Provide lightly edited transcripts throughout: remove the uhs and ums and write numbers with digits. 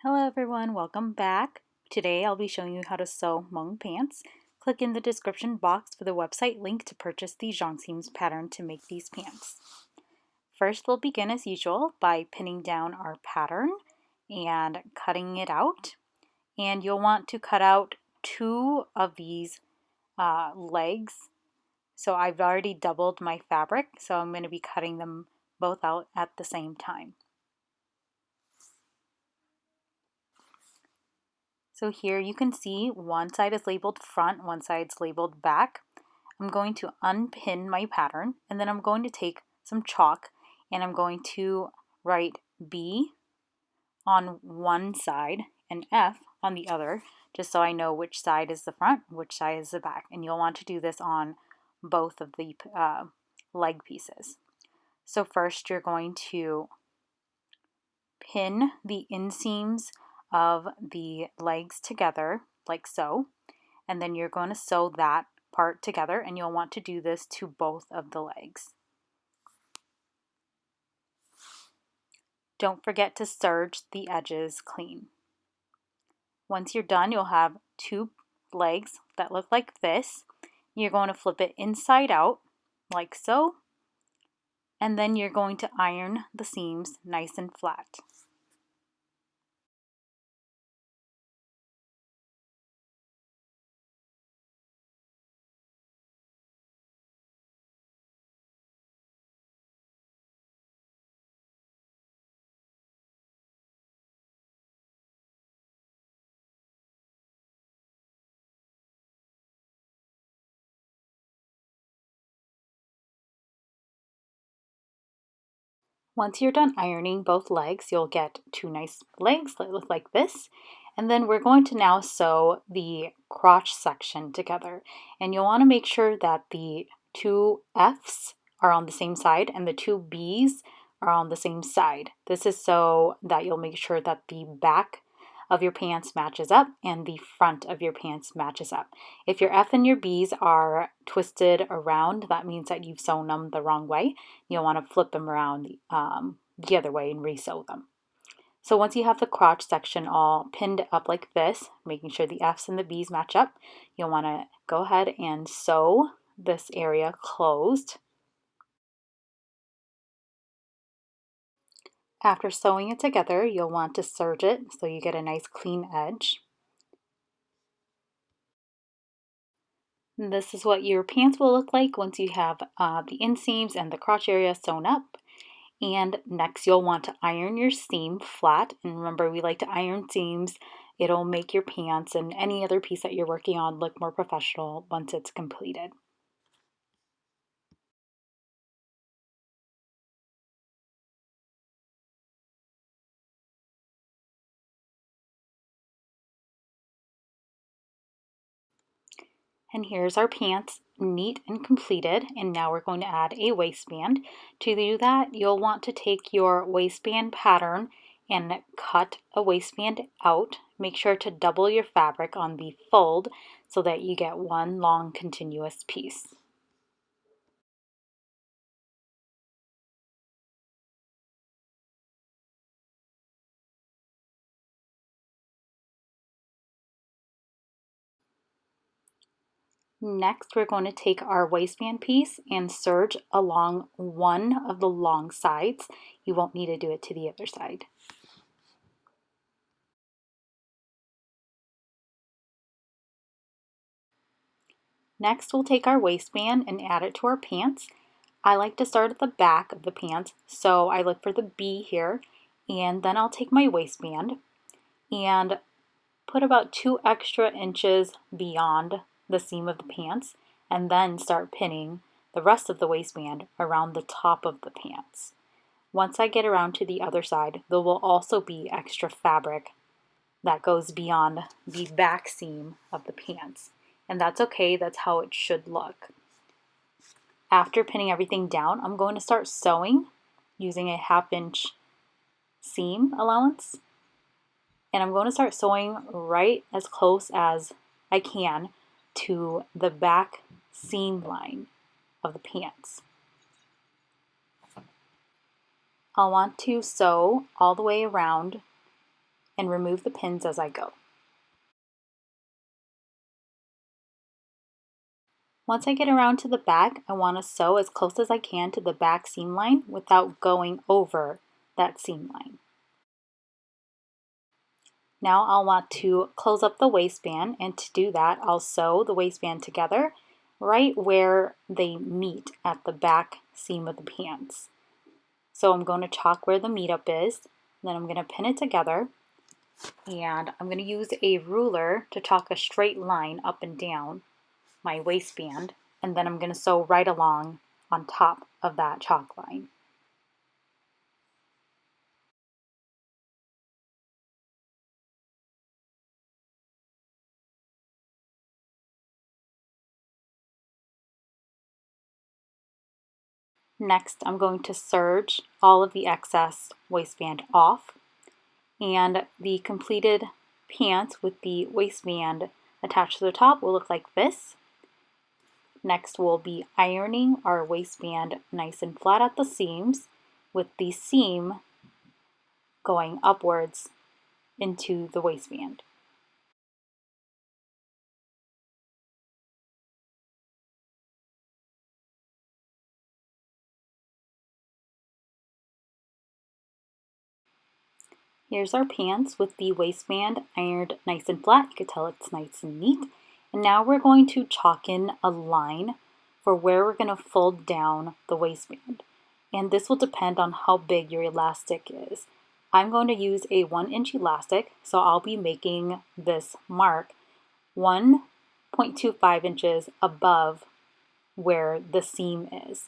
Hello everyone, welcome back. Today I'll be showing you how to sew Hmong pants. Click in the description box for the website link to purchase the XiongSeams pattern to make these pants. First we'll begin as usual by pinning down our pattern and cutting it out. And you'll want to cut out two of these legs. So I've already doubled my fabric, so I'm going to be cutting them both out at the same time. So here you can see one side is labeled front, one side's labeled back. I'm going to unpin my pattern and then I'm going to take some chalk and I'm going to write B on one side and F on the other, just so I know which side is the front, which side is the back. And you'll want to do this on both of the leg pieces. So first you're going to pin the inseams of the legs together like so, and then you're going to sew that part together, and you'll want to do this to both of the legs. Don't forget to serge the edges clean. Once you're done, you'll have two legs that look like this. You're going to flip it inside out like so, and then you're going to iron the seams nice and flat. Once you're done ironing both legs, you'll get two nice legs that look like this. And then we're going to now sew the crotch section together. And you'll want to make sure that the two F's are on the same side and the two B's are on the same side. This is so that you'll make sure that the back of your pants matches up and the front of your pants matches up. If your F and your B's are twisted around, that means that you've sewn them the wrong way. You'll want to flip them around the other way and re-sew them. So once you have the crotch section all pinned up like this, making sure the F's and the B's match up, you'll want to go ahead and sew this area closed. After sewing it together, you'll want to serge it so you get a nice clean edge. And this is what your pants will look like once you have the inseams and the crotch area sewn up. And next you'll want to iron your seam flat. And remember, we like to iron seams. It'll make your pants and any other piece that you're working on look more professional once it's completed. And here's our pants, neat and completed. And now we're going to add a waistband. To do that, you'll want to take your waistband pattern and cut a waistband out. Make sure to double your fabric on the fold so that you get one long continuous piece. Next, we're going to take our waistband piece and serge along one of the long sides. You won't need to do it to the other side. Next, we'll take our waistband and add it to our pants. I like to start at the back of the pants, so I look for the B here, and then I'll take my waistband and put about 2 extra inches beyond the seam of the pants, and then start pinning the rest of the waistband around the top of the pants. Once I get around to the other side, there will also be extra fabric that goes beyond the back seam of the pants. And that's okay, that's how it should look. After pinning everything down, I'm going to start sewing using a 1/2 inch seam allowance. And I'm going to start sewing right as close as I can to the back seam line of the pants. I'll want to sew all the way around and remove the pins as I go. Once I get around to the back, I want to sew as close as I can to the back seam line without going over that seam line. Now I'll want to close up the waistband, and to do that I'll sew the waistband together right where they meet at the back seam of the pants. So I'm going to chalk where the meet up is, then I'm going to pin it together, and I'm going to use a ruler to chalk a straight line up and down my waistband, and then I'm going to sew right along on top of that chalk line. Next, I'm going to serge all of the excess waistband off, and the completed pants with the waistband attached to the top will look like this. Next, we'll be ironing our waistband nice and flat at the seams, with the seam going upwards into the waistband. Here's our pants with the waistband ironed nice and flat. You can tell it's nice and neat. And now we're going to chalk in a line for where we're going to fold down the waistband. And this will depend on how big your elastic is. I'm going to use a 1-inch elastic, so I'll be making this mark 1.25 inches above where the seam is.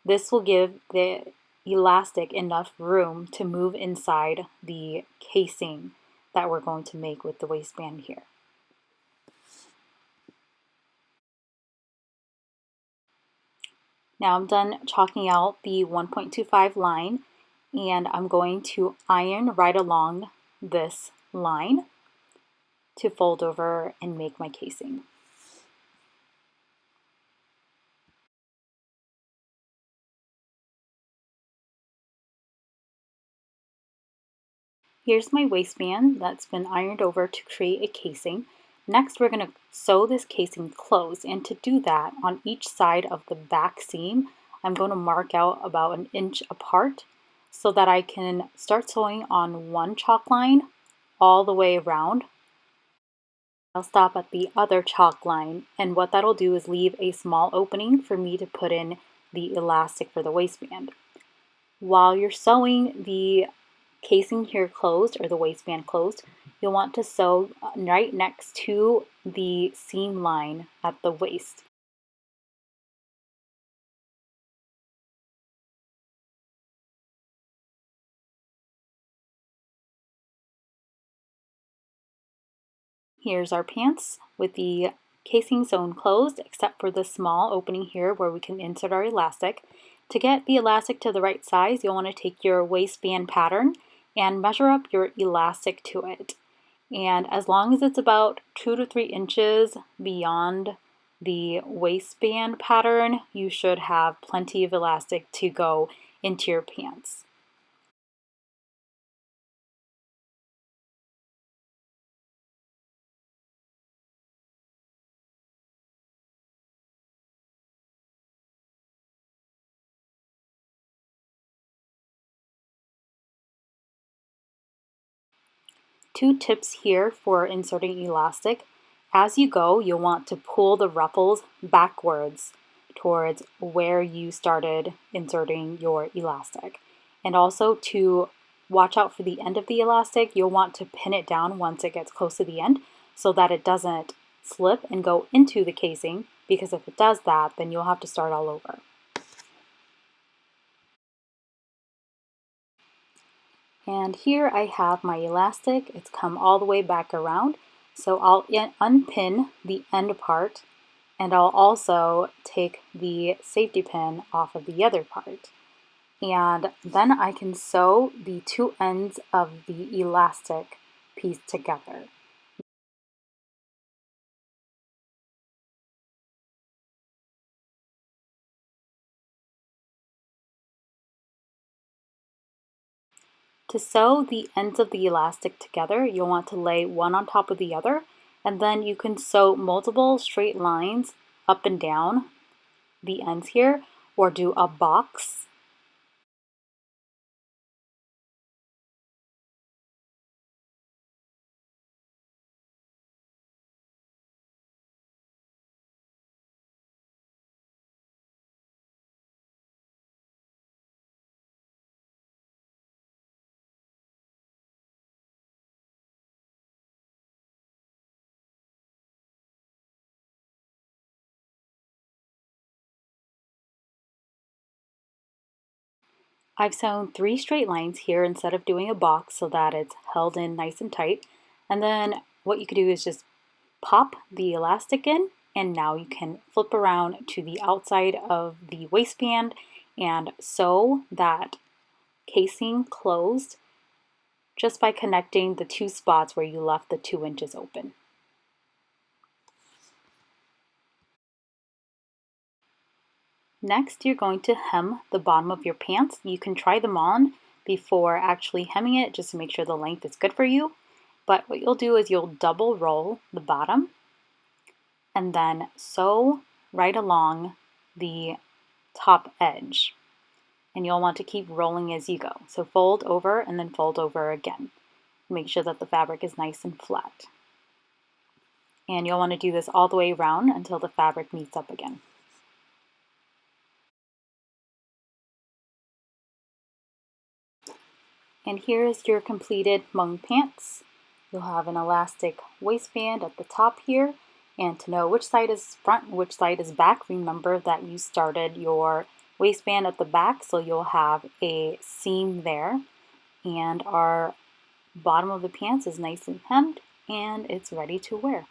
This will give the elastic enough room to move inside the casing that we're going to make with the waistband here. Now I'm done chalking out the 1.25 line, and I'm going to iron right along this line to fold over and make my casing. Here's my waistband that's been ironed over to create a casing. Next, we're going to sew this casing closed, and to do that, on each side of the back seam, I'm going to mark out about 1 inch apart so that I can start sewing on one chalk line all the way around. I'll stop at the other chalk line, and what that'll do is leave a small opening for me to put in the elastic for the waistband. While you're sewing the casing here closed, or the waistband closed, you'll want to sew right next to the seam line at the waist. Here's our pants with the casing sewn closed, except for the small opening here where we can insert our elastic. To get the elastic to the right size, you'll want to take your waistband pattern and measure up your elastic to it. And as long as it's about 2 to 3 inches beyond the waistband pattern, you should have plenty of elastic to go into your pants. Two tips here for inserting elastic. As you go, you'll want to pull the ruffles backwards towards where you started inserting your elastic. And also to watch out for the end of the elastic, you'll want to pin it down once it gets close to the end so that it doesn't slip and go into the casing, because if it does that, then you'll have to start all over. And here I have my elastic. It's come all the way back around. So I'll unpin the end part, and I'll also take the safety pin off of the other part. And then I can sew the two ends of the elastic piece together. To sew the ends of the elastic together, you'll want to lay one on top of the other, and then you can sew multiple straight lines up and down the ends here, or do a box. I've sewn 3 straight lines here instead of doing a box so that it's held in nice and tight. And then what you could do is just pop the elastic in, and now you can flip around to the outside of the waistband and sew that casing closed just by connecting the 2 spots where you left the 2 inches open. Next, you're going to hem the bottom of your pants. You can try them on before actually hemming it just to make sure the length is good for you. But what you'll do is you'll double roll the bottom and then sew right along the top edge. And you'll want to keep rolling as you go. So fold over and then fold over again. Make sure that the fabric is nice and flat. And you'll want to do this all the way around until the fabric meets up again. And here is your completed Hmong pants. You'll have an elastic waistband at the top here. And to know which side is front and which side is back, remember that you started your waistband at the back, so you'll have a seam there. And our bottom of the pants is nice and hemmed, and it's ready to wear.